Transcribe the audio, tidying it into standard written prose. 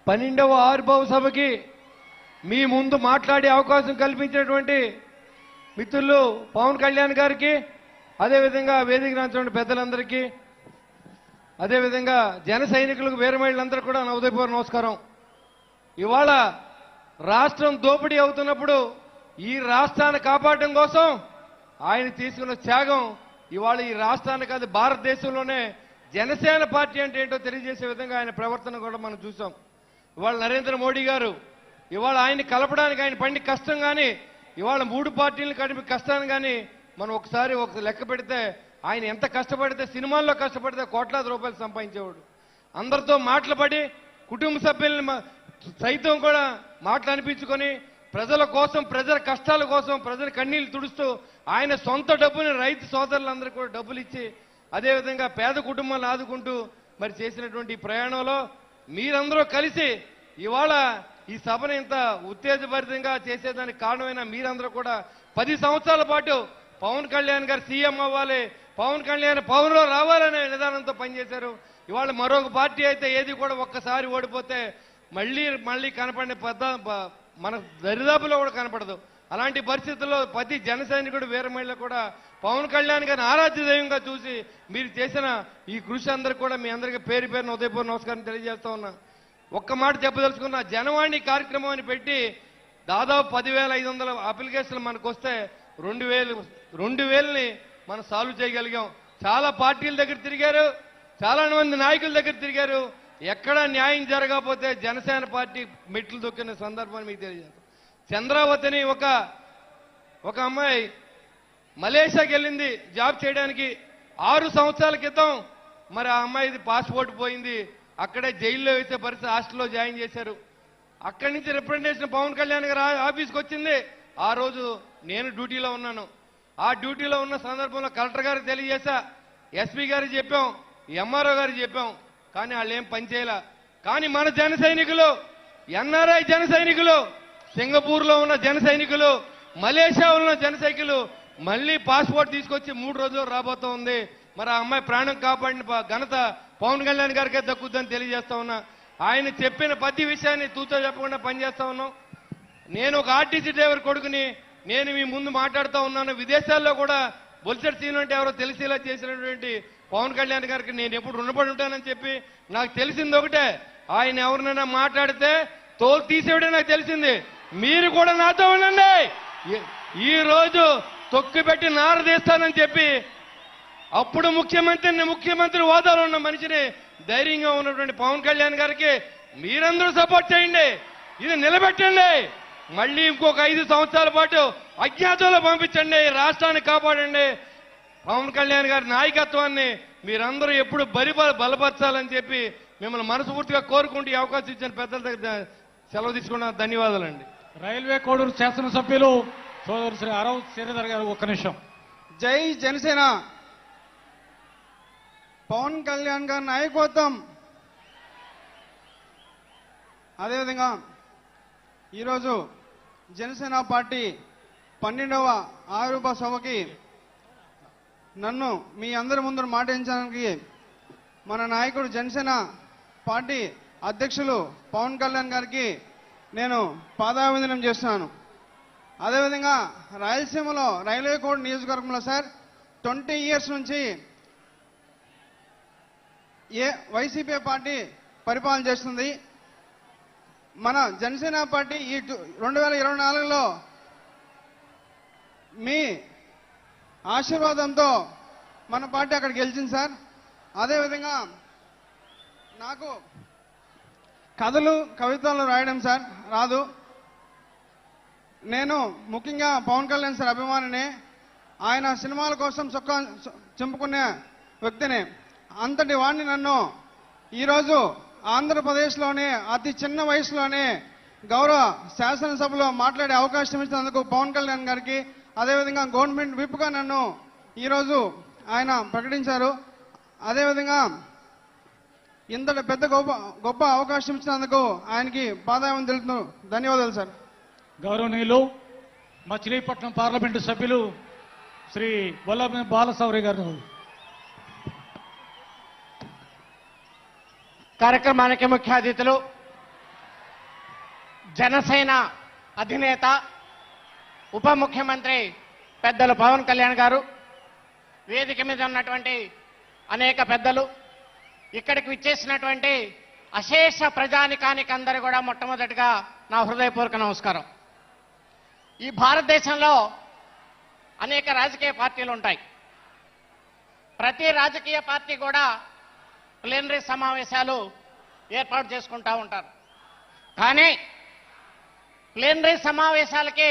12వ ఆవిర్భావ సభకి మీ ముందు మాట్లాడే అవకాశం కల్పించినటువంటి మిత్రులు పవన్ కళ్యాణ్ గారికి, అదేవిధంగా వేదిక నాంచిన పెద్దలందరికీ, అదేవిధంగా జన సైనికులకు వీర మహిళలందరూ కూడా నా ఉదయపూర్వ నమస్కారం. ఇవాళ రాష్ట్రం దోపిడీ అవుతున్నప్పుడు ఈ రాష్ట్రాన్ని కాపాడడం కోసం ఆయన తీసుకున్న త్యాగం ఇవాళ ఈ రాష్ట్రాన్ని కాదు భారతదేశంలోనే జనసేన పార్టీ అంటే ఏంటో తెలియజేసే విధంగా ఆయన ప్రవర్తన కూడా మనం చూసాం. ఇవాళ నరేంద్ర మోడీ గారు ఇవాళ ఆయన్ని కలపడానికి ఆయన పండి కష్టం కానీ, ఇవాళ 3 పార్టీలను కలిపి కష్టాన్ని కానీ మనం ఒకసారి లెక్క పెడితే ఆయన ఎంత కష్టపడితే, సినిమాల్లో కష్టపడితే కోట్లాది రూపాయలు సంపాదించేవాడు. అందరితో మాటలు కుటుంబ సభ్యుల్ని సైతం కూడా మాటలు అనిపించుకొని ప్రజల కోసం, ప్రజల కష్టాల కోసం, ప్రజల కన్నీళ్లు తుడుస్తూ ఆయన సొంత డబ్బుని రైతు సోదరులందరికీ కూడా డబ్బులు ఇచ్చి, అదేవిధంగా పేద కుటుంబాలను ఆదుకుంటూ మరి చేసినటువంటి ప్రయాణంలో మీరందరూ కలిసి ఇవాళ ఈ సభను ఇంత ఉత్తేజభరితంగా చేసేదానికి కారణమైన మీరందరూ కూడా 10 సంవత్సరాల పాటు పవన్ కళ్యాణ్ గారు సీఎం అవ్వాలి, పవన్ కళ్యాణ్ పవన్లో రావాలనే విధానంతో పనిచేశారు. ఇవాళ మరొక పార్టీ అయితే ఏది కూడా ఒక్కసారి ఓడిపోతే మళ్ళీ కనపడిన మన దరిదాపులో కూడా కనపడదు. అలాంటి పరిస్థితుల్లో ప్రతి జన సైనికుడు వీర మహిళ కూడా పవన్ కళ్యాణ్ గారిని ఆరాధ్య దైవంగా చూసి మీరు చేసిన ఈ కృషి అందరికీ కూడా మీ అందరికీ పేరు పేరున ఉదయపూర్వ నమస్కారం తెలియజేస్తా ఉన్నా. ఒక్క మాట చెప్పదలుచుకున్న, జనవాణి కార్యక్రమం అని పెట్టి దాదాపు 10,500 అప్లికేషన్లు మనకు వస్తే 2,000ని మనం సాల్వ్ చేయగలిగాం. చాలా పార్టీల దగ్గర తిరిగారు, చాలా మంది నాయకుల దగ్గర తిరిగారు. ఎక్కడా న్యాయం జరగకపోతే జనసేన పార్టీ మెట్లు దొక్కిన సందర్భాన్ని మీకు తెలియజేస్తాం. చంద్రావతిని ఒక అమ్మాయి మలేషియాకి వెళ్ళింది జాబ్ చేయడానికి. 6 సంవత్సరాల క్రితం మరి ఆ అమ్మాయిది పాస్పోర్ట్ పోయింది. అక్కడే జైల్లో వేసే పరిస్థితి, హాస్టల్లో జాయిన్ చేశారు. అక్కడి నుంచి రిప్రజెంటేషన్ పవన్ కళ్యాణ్ గారు ఆఫీస్కి వచ్చింది. ఆ రోజు నేను డ్యూటీలో ఉన్నాను. ఆ డ్యూటీలో ఉన్న సందర్భంలో కలెక్టర్ గారికి తెలియజేశా, ఎస్పీ గారికి చెప్పాం, ఎంఆర్ఓ గారికి చెప్పాం. కానీ వాళ్ళు ఏం పనిచేయాల. కానీ మన జన సైనికులు, ఎన్ఆర్ఐ జన సైనికులు, సింగపూర్లో ఉన్న జన సైనికులు, మలేషియాలో ఉన్న జన సైనికులు మళ్ళీ పాస్పోర్ట్ తీసుకొచ్చి 3 రోజులు రాబోతా ఉంది. మరి ఆ అమ్మాయి ప్రాణం కాపాడిన ఘనత పవన్ కళ్యాణ్ గారికే దక్కుద్దని తెలియజేస్తా ఉన్నా. ఆయన చెప్పిన ప్రతి విషయాన్ని తూచా చెప్పకుండా పనిచేస్తా ఉన్నాం. నేను ఒక ఆర్టీసీ డ్రైవర్ కొడుకుని నేను మీ ముందు మాట్లాడుతూ ఉన్నాను. విదేశాల్లో కూడా బొల్సెట్ సీన్ అంటే ఎవరో తెలిసేలా చేసినటువంటి పవన్ కళ్యాణ్ గారికి నేను ఎప్పుడు రుణపడి ఉంటానని చెప్పి నాకు తెలిసింది ఒకటే, ఆయన ఎవరినైనా మాట్లాడితే తోలు తీసేవిడే నాకు తెలిసింది. మీరు కూడా నాతో ఉండండి. ఈ రోజు తొక్కి పెట్టి నారదీస్తానని చెప్పి అప్పుడు ముఖ్యమంత్రి హోదాలో ఉన్న మనిషిని ధైర్యంగా ఉన్నటువంటి పవన్ కళ్యాణ్ గారికి మీరందరూ సపోర్ట్ చేయండి. ఇది నిలబెట్టండి. మళ్ళీ ఇంకొక 5 సంవత్సరాల పాటు అజ్ఞాతంలో పంపించండి. రాష్ట్రాన్ని కాపాడండి. పవన్ కళ్యాణ్ గారి నాయకత్వాన్ని మీరందరూ ఎప్పుడు బలపరచాలని చెప్పి మిమ్మల్ని మనస్ఫూర్తిగా కోరుకుంటూ ఈ అవకాశం ఇచ్చిన పెద్దల దగ్గర సెలవు తీసుకున్నా. ధన్యవాదాలండి. రైల్వే కోడూరు శాసనసభ్యులు సోదరు శ్రీ అరవ్ శ్రీధర్ గారు ఒక్క నిమిషం. జై జనసేన. పవన్ కళ్యాణ్ గారి నాయకత్వం. అదేవిధంగా ఈరోజు జనసేన పార్టీ 12వ ఆవిర్భావ సభకి నన్ను మీ అందరి ముందు మాటించడానికి మన నాయకుడు జనసేన పార్టీ అధ్యక్షులు పవన్ కళ్యాణ్ గారికి నేను పాదాభివందనం చేస్తున్నాను. అదేవిధంగా రాయలసీమలో రైల్వే కోడ్ నియోజకవర్గంలో సార్ 20 ఇయర్స్ నుంచి వైసీపీ పార్టీ పరిపాలన చేస్తుంది. మన జనసేన పార్టీ ఈ 2024లో మీ ఆశీర్వాదంతో మన పార్టీ అక్కడ గెలిచింది సార్. అదేవిధంగా నాకు కథలు కవితలు రాయడం సార్ రాదు. నేను ముఖ్యంగా పవన్ కళ్యాణ్ సార్ అభిమానిని. ఆయన సినిమాల కోసం చొక్కా చింపుకునే వ్యక్తిని. అంతటి వాడిని నన్ను ఈరోజు ఆంధ్రప్రదేశ్లోనే అతి చిన్న వయసులోనే గౌరవ శాసనసభలో మాట్లాడే అవకాశం ఇచ్చినందుకు పవన్ కళ్యాణ్ గారికి, అదేవిధంగా గవర్నమెంట్ విప్గా నన్ను ఈరోజు ఆయన ప్రకటించారు. అదేవిధంగా ఇంతటి పెద్ద గొప్ప అవకాశం ఇచ్చినందుకు ఆయనకి పాదాభివందనం తెలుపుతూ ధన్యవాదాలు సార్. గౌరవనీయులు మచిలీపట్నం పార్లమెంటు సభ్యులు శ్రీ వల్లభ బాలశౌరి గారు. కార్యక్రమానికి ముఖ్య అతిథులు జనసేన అధినేత ఉప ముఖ్యమంత్రి పెద్దలు పవన్ కళ్యాణ్ గారు, వేదిక మీద ఉన్నటువంటి అనేక పెద్దలు, ఇక్కడికి విచ్చేసినటువంటి అశేష ప్రజానికానికి అందరూ కూడా మొట్టమొదటిగా నా హృదయపూర్వక నమస్కారం. ఈ భారతదేశంలో అనేక రాజకీయ పార్టీలు ఉంటాయి. ప్రతి రాజకీయ పార్టీ కూడా ప్లీనరీ సమావేశాలు ఏర్పాటు చేసుకుంటూ ఉంటారు. కానీ ప్లీనరీ సమావేశాలకి